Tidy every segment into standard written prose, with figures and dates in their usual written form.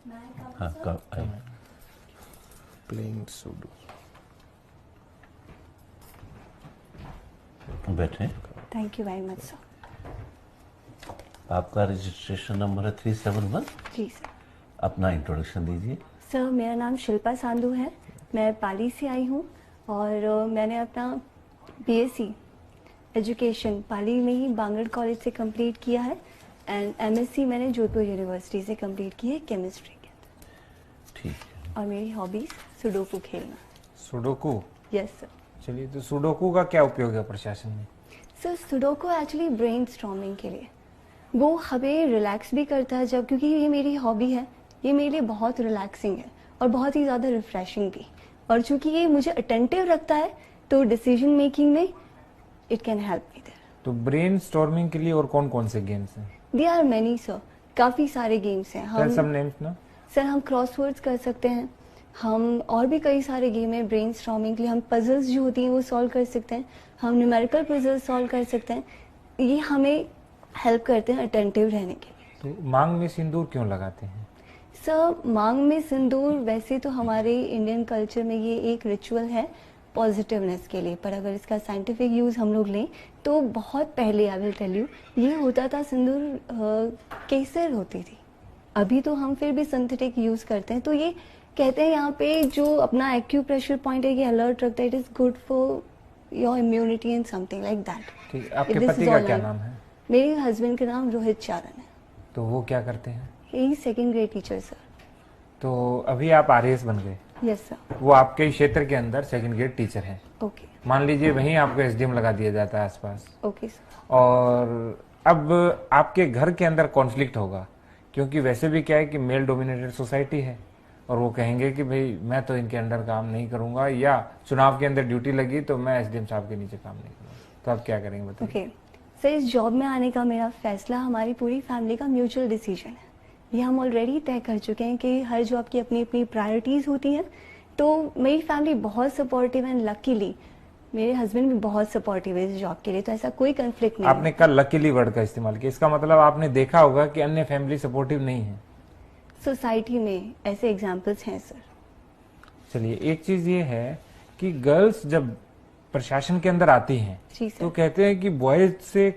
हाँ कब playing pseudo. बैठे। Thank you very much sir. आपका रजिस्ट्रेशन नंबर है 371। जी सर। अपना इंट्रोडक्शन दीजिए। सर मेरा नाम शिल्पा सांधू है, मैं पाली से आई हूँ और मैंने अपना बीएससी एजुकेशन पाली में ही बांगड़ कॉलेज से कंप्लीट किया है एंड एमएससी मैंने जोधपुर यूनिवर्सिटी से कंप्लीट की है केमिस्ट्री के अंदर। ठीक है। और मेरी हॉबीज सुडोकू खेलना। सुडोकू। Yes sir. चलिए, तो सुडोकू का क्या उपयोग है प्रशासन में? Sir sudoku actually brain storming के लिए, वो हमें रिलैक्स भी करता है जब, क्योंकि ये मेरी हॉबी है, ये मेरे लिए बहुत रिलैक्सिंग है और बहुत ही ज़्यादा रिफ्रेशिंग भी। और चूंकि ये मुझे अटेंटिव रखता है तो डिसीजन मेकिंग में it can help me there. तो ब्रेन स्टॉर्मिंग के लिए और कौन कौन से गेम्स हैं? देयर आर मेनी सर, काफ़ी सारे गेम्स हैं। क्या सब नेम्स ना? सर हम क्रॉसवर्ड्स कर सकते हैं, हम और भी कई सारे गेम हैं ब्रेन स्टॉर्मिंग के लिए। हम पजल्स जो होती हैं वो सॉल्व कर सकते हैं, हम न्यूमेरिकल पजल्स सॉल्व कर सकते हैं। ये हमें हेल्प करते हैं अटेंटिव रहने के लिए। तो मांग में सिंदूर क्यों लगाते हैं? सर मांग में सिंदूर वैसे तो हमारे इंडियन कल्चर में ये एक रिचुअल है पॉजिटिवनेस के लिए, पर अगर इसका साइंटिफिक यूज़ हम लोग लें तो बहुत पहले, आई विल टेल यू, ये होता था सिंदूर केसर होती थी। अभी तो हम फिर भी सिंथेटिक यूज़ करते हैं। तो ये कहते हैं यहाँ पे जो अपना एक्यूप्रेशर पॉइंट है, ये अलर्ट रखता है, it is good for your immunity and something like that. ठीक, आपके पति का क्या नाम है? मेरे हस्बैंड का नाम रोहित चारण है। तो वो क्या करते हैं? ही सेकेंड ग्रेड टीचर सर। तो अभी आप आरएएस बन गए। Yes sir. वो आपके ही क्षेत्र के अंदर सेकंड ग्रेड टीचर हैं। ओके। मान लीजिए वहीं आपको एसडीएम लगा दिया जाता है आसपास, ओके सर। और अब आपके घर के अंदर कॉन्फ्लिक्ट होगा, क्योंकि वैसे भी क्या है कि मेल डोमिनेटेड सोसाइटी है, और वो कहेंगे कि भाई मैं तो इनके अंडर काम नहीं करूंगा, या चुनाव के अंदर ड्यूटी लगी तो मैं एसडीएम साहब के नीचे काम नहीं करूंगा। तो आप क्या करेंगे बताइए? ओके सर, इस जॉब में आने का मेरा फैसला हमारी पूरी फैमिली का म्यूचुअल डिसीजन है। ये हम ऑलरेडी तय कर चुके हैं कि हर जॉब की अपनी अपनी प्रायोरिटीज़ होती हैं। तो मेरी फैमिली बहुत सपोर्टिव है, लकीली मेरे हस्बैंड भी बहुत सपोर्टिव है इस जॉब के लिए, तो ऐसा कोई कंफ्लिक्ट नहीं आपने कल लकीली वर्ड का इस्तेमाल किया, इसका मतलब आपने देखा होगा कि अन्य फैमिली सपोर्टिव नहीं है। सोसाइटी में ऐसे एग्जाम्पल्स हैं सर। चलिए, एक चीज ये है कि गर्ल्स जब प्रशासन के अंदर आती हैं जी सर। तो कहते हैं कि बॉयज से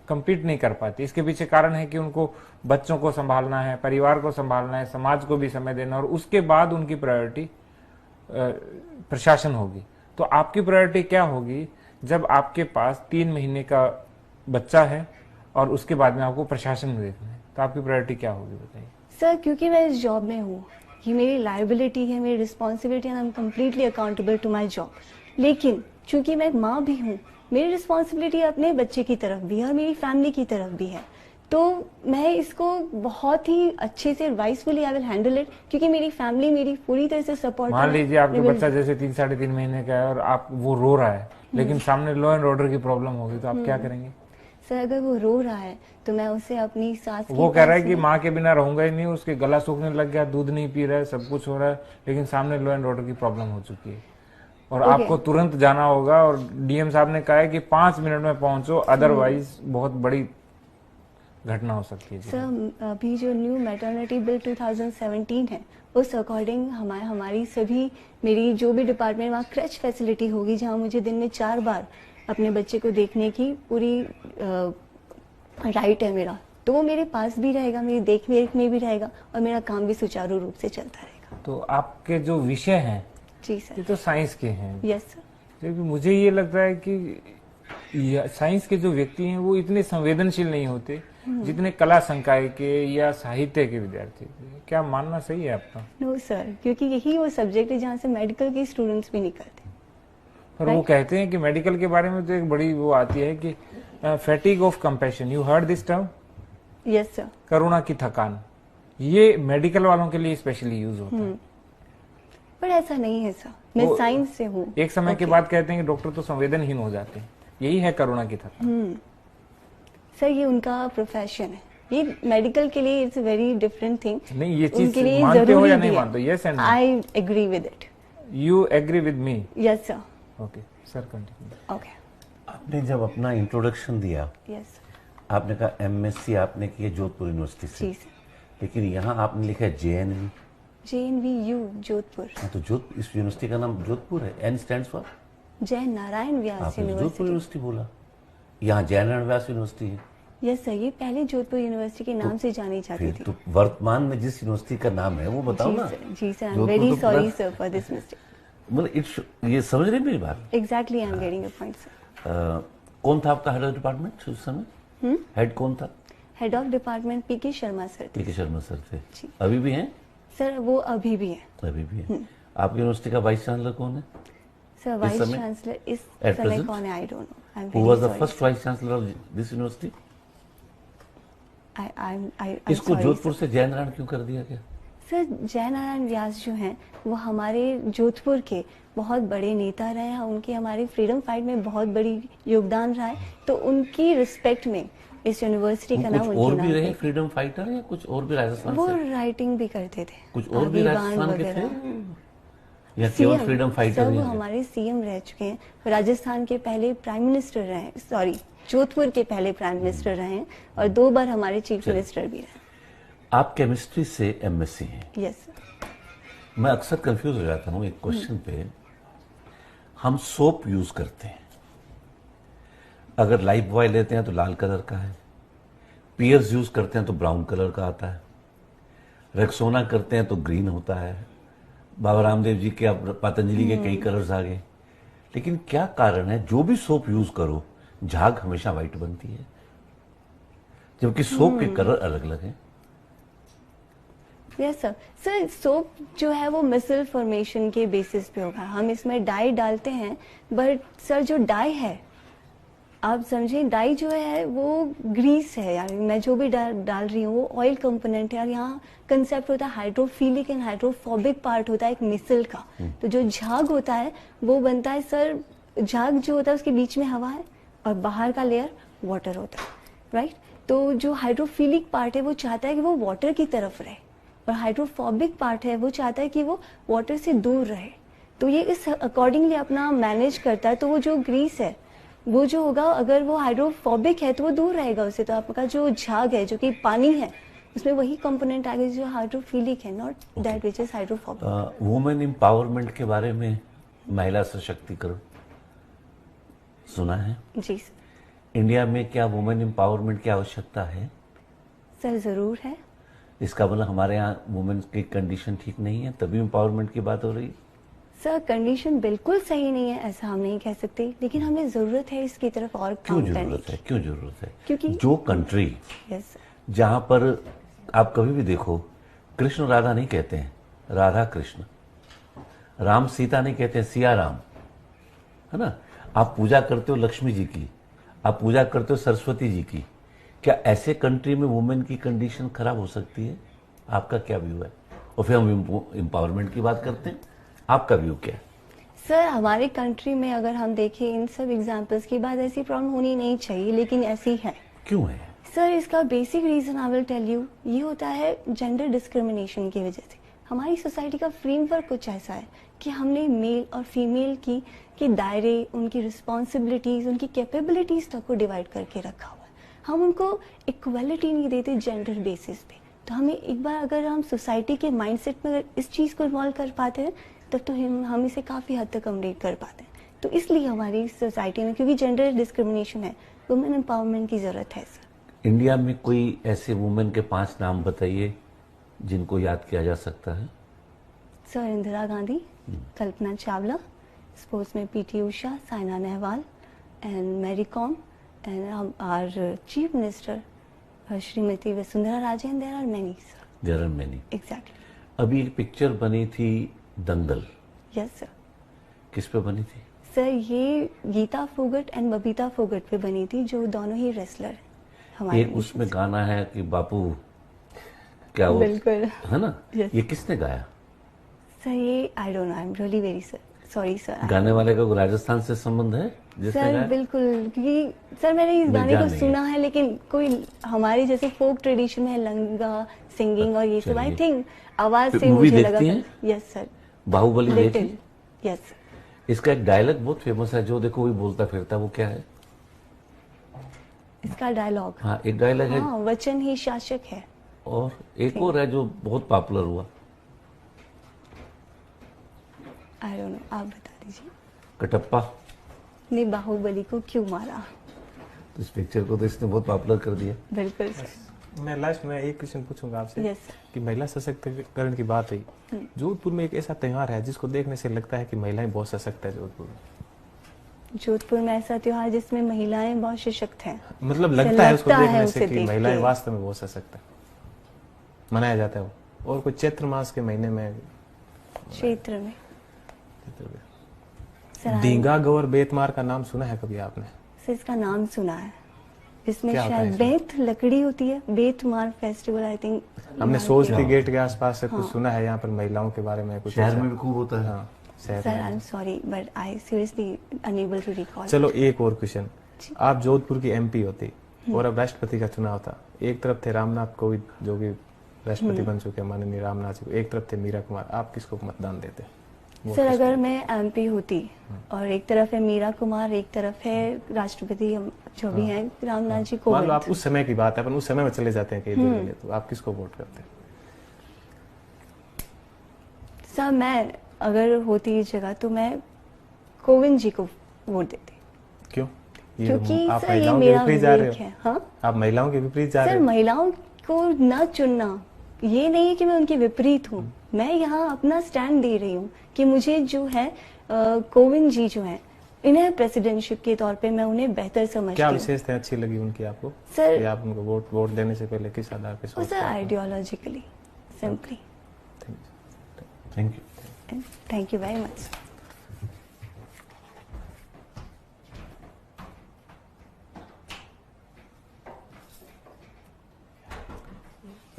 compete नहीं कर पाती। इसके पीछे कारण है कि उनको बच्चों को संभालना है, परिवार को संभालना है, समाज को भी समय देना, और उसके बाद उनकी प्रायोरिटी प्रशासन होगी। तो आपकी प्रायोरिटी क्या होगी जब आपके पास 3 महीने का बच्चा है और उसके बाद में आपको प्रशासन में देखना है? तो आपकी प्रायोरिटी क्या होगी बताइए? सर क्योंकि मैं इस जॉब में हूँ, ये मेरी लायबिलिटी है, मेरी responsibility, and I am completely accountable to my job. लेकिन चूंकि मैं माँ भी हूँ, मेरी रिस्पॉन्सिबिलिटी अपने बच्चे की तरफ भी है और मेरी फैमिली की तरफ भी है। तो मैं इसको बहुत ही अच्छे से वाइसफुली आई विल हैंडल इट, क्योंकि मेरी फैमिली मेरी पूरी तरह से सपोर्ट। मान लीजिए आपका बच्चा जैसे 3-3.5 महीने का है और आप वो रो रहा है, लेकिन सामने लॉ एंड ऑर्डर की प्रॉब्लम होगी, तो आप क्या करेंगे? सर अगर वो रो रहा है तो मैं उसे अपनी सास की वो कह रहा है पास कि में- माँ के बिना रहूंगा ही नहीं, उसके गला सूखने लग गया, दूध नहीं पी रहा है, सब कुछ हो रहा है, लेकिन सामने लॉ एंड ऑर्डर की प्रॉब्लम हो चुकी है और Okay. आपको तुरंत जाना होगा, और डीएम साहब ने कहा है कि 5 मिनट में पहुंचो, अदरवाइज बहुत बड़ी घटना हो सकती है। सर अभी जो न्यू मैटरनिटी बिल 2017 है, उस अकॉर्डिंग हमारी सभी, मेरी जो भी डिपार्टमेंट, वहाँ क्रच फैसिलिटी होगी जहाँ मुझे दिन में 4 बार अपने बच्चे को देखने की पूरी राइट है मेरा। तो वो मेरे पास भी रहेगा, मेरी देख रेख में भी रहेगा और मेरा काम भी सुचारू रूप से चलता रहेगा। तो आपके जो विषय हैं जी ये सर। तो साइंस के हैं, यस सर। क्योंकि मुझे ये लगता है कि साइंस के जो व्यक्ति हैं वो इतने संवेदनशील नहीं होते जितने कला संकाय के या साहित्य के विद्यार्थी। क्या मानना सही है आपका? नो सर, क्योंकि यही वो सब्जेक्ट है जहाँ से मेडिकल के स्टूडेंट्स भी निकलते हैं। पर वो कहते हैं कि मेडिकल के बारे में तो एक बड़ी वो आती है कि fatigue of compassion, you heard this term? Yes sir. करुणा की थकान, ये मेडिकल वालों के लिए स्पेशली यूज होता है। पर ऐसा नहीं है सर, मैं वो साइंस से हूँ। एक समय के बाद कहते हैं कि डॉक्टर तो संवेदनहीन हो जाते हैं, यही है करुणा की थकान। सर ये उनका प्रोफेशन है, ये मेडिकल के लिए इट्स वेरी डिफरेंट थिंग। नहीं, ये चीज उनके लिए मानते हो जरूरी या भी नहीं है। मानते? Yes and no? I agree with it. You agree with me? Yes sir. Okay sir, continue. Okay. आपने जब अपना इंट्रोडक्शन दिया, यस आपने कहा एमएससी आपने किया जोधपुर यूनिवर्सिटी से, जी सर। लेकिन यहाँ आपने लिखा है JNV। JNVU जोधपुर। हाँ, तो इस यूनिवर्सिटी का नाम जोधपुर है। N stands for? जय नारायण व्यास आपने जोधपुर यूनिवर्सिटी। यूनिवर्सिटी बोला, यहाँ जयनारायण व्यास यूनिवर्सिटी है। यस सर, ये पहले जोधपुर यूनिवर्सिटी के नाम से जानी जाती फिर थी। तो वर्तमान में जिस यूनिवर्सिटी का नाम है वो बताओ ना। जी sir, I am Jodhpur very तो सॉरी पूरा- सर फॉर दिस मिस्टेक। मतलब ये समझ रहे मेरी बात? Exactly, I am getting your point sir. कौन था आपका हेड ऑफ डिपार्टमेंट उस समय? हेड कौन था? Head of department PK Sharma sir थे। PK शर्मा सर थे। जी। अभी भी हैं? सर वो अभी भी है। अभी भी हैं। आपकी यूनिवर्सिटी का वाइस चांसलर कौन है? सर वाइस समय? चांसलर इस At समय present? कौन है I don't know. I am who was the very first vice chancellor of this university? Sorry. इसको जोधपुर से जयनारायण क्यों कर दिया गया? सर जय नारायण व्यास जो हैं वो हमारे जोधपुर के बहुत बड़े नेता रहे हैं। उनके हमारे फ्रीडम फाइट में बहुत बड़ी योगदान रहा है, तो उनकी रिस्पेक्ट में इस यूनिवर्सिटी का नाम कुछ उनके और नाम भी पे। रहे फ्रीडम फाइटर या कुछ और भी राजस्थान वो से? राइटिंग भी करते थे। कुछ और भी आदिवान राजस्थान के थे वगैरह। या केवल CM फ्रीडम फाइटर सर ही वो हैं? हमारे CM रह चुके हैं। राजस्थान के पहले प्राइम मिनिस्टर रहे हैं, सॉरी जोधपुर के पहले प्राइम मिनिस्टर रहे हैं, और 2 बार हमारे चीफ चलिए। मिनिस्टर भी रहे। आप केमिस्ट्री से MSc हैं। Yes sir. मैं अक्सर कंफ्यूज हो जाता हूँ एक क्वेश्चन पे। हम सोप यूज करते हैं, अगर लाइफ बॉय लेते हैं तो लाल कलर का है, पियर्स यूज करते हैं तो ब्राउन कलर का आता है, रेक्सोना करते हैं तो ग्रीन होता है, बाबा रामदेव जी के अब पतंजलि के कई कलर्स आ गए। लेकिन क्या कारण है जो भी सोप यूज करो झाग हमेशा व्हाइट बनती है, जबकि सोप के कलर अलग अलग हैं? Yes sir. सर सोप जो है वो मिसल फॉर्मेशन के बेसिस पे होगा। हम इसमें डाई डालते हैं, बट सर जो डाई है, आप समझें डाई जो है वो ग्रीस है, यार मैं जो भी डाल रही हूँ वो ऑयल कंपोनेंट है। और यहाँ कंसेप्ट होता है हाइड्रोफिलिक एंड हाइड्रोफोबिक पार्ट होता है एक मिसल का। तो जो झाग होता है वो बनता है सर, झाग जो होता है उसके बीच में हवा है और बाहर का लेयर वाटर होता है, राइट। तो जो हाइड्रोफिलिक पार्ट है वो चाहता है कि वो वाटर की तरफ रहे, और हाइड्रोफोबिक पार्ट है वो चाहता है कि वो वाटर से दूर रहे। तो ये इस अकॉर्डिंगली अपना मैनेज करता है। तो वो जो ग्रीस है वो जो होगा, अगर वो हाइड्रोफोबिक है तो वो दूर रहेगा उससे। तो आपका जो झाग है जो कि पानी है उसमें वही कंपोनेंट आएगा जो हाइड्रोफिलिक है, not that which is hydrophobic. Women empowerment के बारे में, महिला सशक्तिकरण सुना है? जी सर। इंडिया में क्या वुमेन एम्पावरमेंट की आवश्यकता है? सर जरूर है। इसका मतलब हमारे यहाँ वुमेन की कंडीशन ठीक नहीं है तभी एम्पावरमेंट की बात हो रही है? सर कंडीशन बिल्कुल सही नहीं है ऐसा हम नहीं कह सकते, लेकिन हमें जरूरत है इसकी तरफ और क्यों काम करने जरूरत है? की। क्यों जरूरत है? क्योंकि जो कंट्री यस जहां पर आप कभी भी देखो कृष्ण राधा नहीं कहते हैं, राधा कृष्ण, राम सीता नहीं कहते हैं, सिया राम, है ना। आप पूजा करते हो लक्ष्मी जी की, आप पूजा करते हो सरस्वती जी की। क्या ऐसे कंट्री में वुमेन की कंडीशन खराब हो सकती है? आपका क्या व्यू है? और फिर हम एम्पावरमेंट की बात करते हैं, आपका व्यू क्या है? सर हमारे कंट्री में अगर हम देखें इन सब एग्जाम्पल्स की बात, ऐसी प्रॉब्लम होनी नहीं चाहिए, लेकिन ऐसी है। क्यों है? सर इसका basic reason I will tell you, ये होता है जेंडर डिस्क्रिमिनेशन की वजह से। हमारी सोसाइटी का फ्रेमवर्क कुछ ऐसा है कि हमने मेल और फीमेल की के दायरे, उनकी रिस्पॉन्सिबिलिटीज, उनकी कैपेबिलिटीज तक को डिवाइड करके रखा हुआ है। हम उनको इक्वलिटी नहीं देते जेंडर बेसिस पे। तो हमें एक बार अगर हम सोसाइटी के माइंडसेट में अगर इस चीज को इन्वॉल्व कर पाते हैं तब तो हम इसे काफी हद तक कम्प्लीट कर पाते हैं। तो इसलिए हमारी सोसाइटी में, क्योंकि जेंडर डिस्क्रिमिनेशन है, वुमेन एम्पावरमेंट की जरूरत है सर। इंडिया में कोई ऐसे वुमेन के 5 नाम बताइए जिनको याद किया जा सकता है। सर इंदिरा गांधी, कल्पना चावला, स्पोर्ट्स में PT Usha, Saina Nehwal and Mary Kom, and our chief minister Shrimati Vasundhara Raje, and there are many sir. There are many. Exactly. अभी एक पिक्चर बनी थी दंगल, यस सर। किस पे बनी थी? सर ये गीता फोगट एंड बबीता फोगट पे बनी थी, जो दोनों ही रेसलर हैं हमारे एक उसमें गाना है कि बापू क्या वो, बिल्कुल है ना? Yes. ये किसने गाया? सर ये I don't know, I am really very sorry sir. गाने वाले का कोई राजस्थान से संबंध है जिसने सर गाया? बिल्कुल, क्योंकि सर मैंने इस गाने जान को नहीं सुना है, लेकिन कोई हमारे जैसे फोक ट्रेडिशन में है लंगा सिंगिंग और ये सब, आई चलिए। थिंक आवाज फिर से मूवी मुझे लगा। देखती हैं? Yes sir. बाहुबली लिटिल। देखी? यस। इसका एक डायलॉग बहुत फेमस है जो देखो वही बोलता फिरता, वो क्या है? इसका डायलॉग, हाँ एक डायलॉग है। हाँ वचन ही शासक है। और एक और है जो बहुत पॉपुलर हुआ, आई डोंट नो, आप बता दीजिए। कटप्पा। ने बाहुबली को क्यों मारा? तो इस पिक्चर को तो इसने बहुत पॉपुलर कर दिया। बिल्कुल सर। मैं लास्ट में एक क्वेश्चन पूछूंगा आपसे यस सर। कि महिला सशक्तिकरण की बात हुई, जोधपुर में एक ऐसा त्योहार है जिसको देखने से लगता है कि महिलाएं बहुत सशक्त है जोधपुर में। जोधपुर में ऐसा त्योहार जिसमें महिलाएं बहुत सशक्त हैं, मतलब लगता है उसको लगता है देखने उसे से कि देख महिलाएं के। वास्तव में बहुत सशक्त है, मनाया जाता है वो। और कोई चैत्र मास के महीने में क्षेत्र में सर डींगा गौर बेतमार का नाम सुना है कभी आपने? सर इसका नाम सुना है, जिसमें क्या होता है शायद इसमें? बेत लकड़ी होती है, बेतमार फेस्टिवल आई थिंक। हमने सोचती गेट के आसपास से कुछ सुना है यहाँ पर महिलाओं के बारे में कुछ शहर ऐसा? में भी खूब होता है। हाँ शहर सर में। I am sorry but I seriously unable to recall. चलो एक और क्वेश्चन, आप जोधपुर की एमपी होती और अब राष्ट्रपति का चुनाव था, एक तरफ थे रामनाथ कोविंद जो कि राष्ट्रपति बन चुके हैं माननीय रामनाथ जी को, एक तरफ थे मीरा कुमार, आप किसको मतदान देते? वो सर किसको? अगर मैं एमपी होती और एक तरफ है मीरा कुमार, एक तरफ है राष्ट्रपति जो भी हैं रामनाथ जी मान लो आप कोविंद, उस समय की बात है, अपन उस समय में चले जाते हैं कई देर के लिए, तो आप किसको वोट करते? सर मैं अगर होती इस जगह तो मैं कोविंद जी को वोट देती, क्यों? क्योंकि आप सर ये महिलाओं के मेरा विपरीत जा रहे विवेक हो, है। हाँ आप महिलाओं के विपरीत जा रहे सर, हो। महिलाओं को न चुनना ये नहीं है कि मैं उनके विपरीत हूँ, मैं यहाँ अपना स्टैंड दे रही हूँ कि मुझे जो है कोविंद जी जो है इन्हें प्रेसिडेंटशिप के तौर पे मैं उन्हें बेहतर समझती क्या हूँ। विशेषताएं अच्छी लगी उनकी आपको? सर- कि आप उनको वोट देने से पहले किस आधार पे और सोचते सर हैं? Ideologically simply. Thank you. Thank you very much.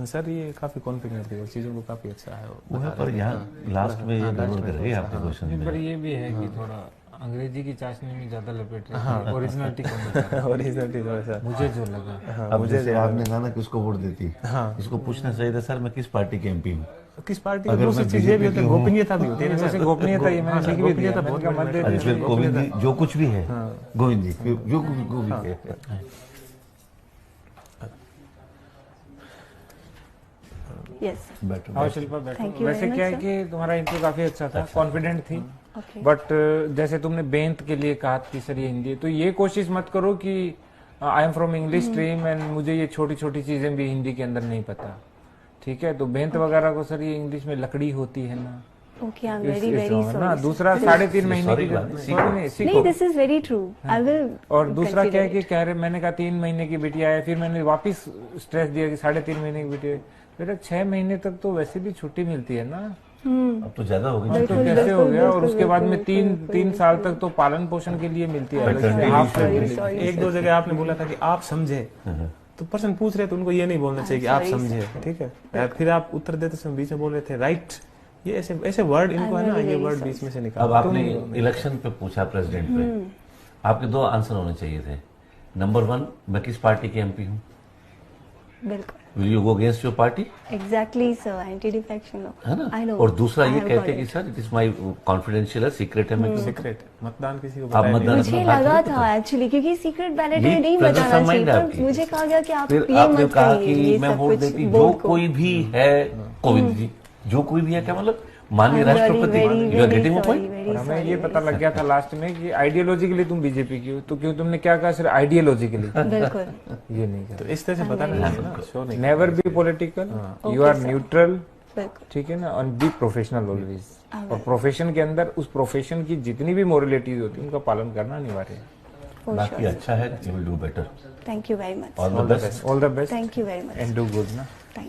Sir ये काफी कॉन्फिडेंट थी और चीजों को काफी अच्छा है वो है पर यहाँ लास्ट में ये गड़बड़ कर रही है आपके क्वेश्चन पर में। ये भी है कि थोड़ा अंग्रेजी की चाशनी में ज्यादा लपेट रहे हैं, ओरिजिनलिटी को नहीं। ओरिजिनलिटी थोड़ा सा। मुझे जो लगा हाँ, अब मुझे जैसे आपने कहा ना किसको वोट देती, हाँ। इसको पूछना चाहिए था सर मैं किस पार्टी के एमपी हूँ। किस पार्टी अगर की दूसरी मैं चीज ये भी होती है, BJP की हूँ। गोपनीयता भी होती है ना वैसे सर। गोपनीयता ये हाँ, मैंने सर, लिख भी दिया, गोपनीयता मैंने बहुत कहा बड़ी मत दे बात है। अरे फिर गोविंद जी जो कुछ भी है, गोविंद जी जो कुछ भी है, यस बेटर आओ शिल्पा बैठो। Thank you वैसे very क्या है much, कि तुम्हारा इंटरव्यू काफी अच्छा था, कॉन्फिडेंट थी, ओके। बट जैसे तुमने बेंत के लिए कहा कि सर ये हिंदी है, तो ये कोशिश मत करो कि I am from English stream and मुझे ये छोटी छोटी चीजें भी हिंदी के अंदर नहीं पता, ठीक है? तो बेंत वगैरह को सर ये इंग्लिश में लकड़ी होती है ना, ओके आई एम इस- वेरी इस वेरी जगह में ना सॉरी। दूसरा 3.5 महीने sorry की बात नहीं, sorry नहीं, सीखो। नहीं this is very true, I will. और दूसरा क्या है कि कह रहे मैंने कहा 3 महीने की बिटिया है, फिर मैंने वापस स्ट्रेस दिया कि 3.5 महीने की बिटिया है। बेटा 6 महीने तक तो वैसे भी छुट्टी मिलती है ना, अब तो ज्यादा हो गई। तो बिल्कुल, कैसे हो गया? और बिल्कुल, उसके बाद में बिल्कुल, 3 साल तक तो पालन पोषण के लिए मिलती है अलग से, Paternity half leave salary। Sorry एक दो जगह आपने बोला था कि आप समझे, तो पर्सन पूछ रहे तो उनको ये नहीं बोलना चाहिए कि आप sorry, समझे, ठीक है? फिर आप उत्तर देते समय बीच में बोल रहे थे राइट, ये ऐसे ऐसे वर्ड इनको है ना, very, ये very वर्ड sorry. बीच में से अब निकाल। आपने इलेक्शन पे पूछा प्रेसिडेंट पे, आपके 2 आंसर होने चाहिए थे। नंबर 1, मैं किस पार्टी के एमपी हूँ, बिल्कुल will you go against your party, exactly sir, anti defection law है ना? I know. और दूसरा ये कहते हैं कि sir it is my confidential है, सीक्रेट है, मैं सीक्रेट मतदान किसी को आप बताया नहीं। मतदान मुझे अपना हाथ लगा नहीं था एक्चुअली, क्योंकि सीक्रेट बैलेट ये में नहीं presence बताना of mind चाहिए, है पर आपकी। मुझे कहा गया कि आप फिर ये आपने मत कहा करिए, कि ये मैं सब वोट कुछ देती, जो बोर्ड को। कोई भी है कोविंद जी, जो कोई भी है, क्या मतलब माननीय I'm very, राष्ट्रपति, very, you are very getting sorry, point. very और हमें sorry, ये very पता लग गया था लास्ट में कि आइडियोलॉजिकली तुम बीजेपी की हो, तो क्यों तुमने क्या कहा सिर्फ आइडियोलॉजिकली, बिल्कुल ये नहीं कहा। तो इस तरह से बताना चाहिए ना, शो नहीं। Never be political, you Okay, are sir. Neutral, बिल्कुल ठीक है ना, और बी प्रोफेशनल ऑलवेज। हाँ, और प्रोफेशन के अंदर उस प्रोफेशन की जितनी भी मोरलिटीज होती है उनका पालन करना अनिवार्य है। फॉर बाकी श्योर। अच्छा है, you will do better, thank you very much, all the best. All the best thank you very much, and do good ना। थैंक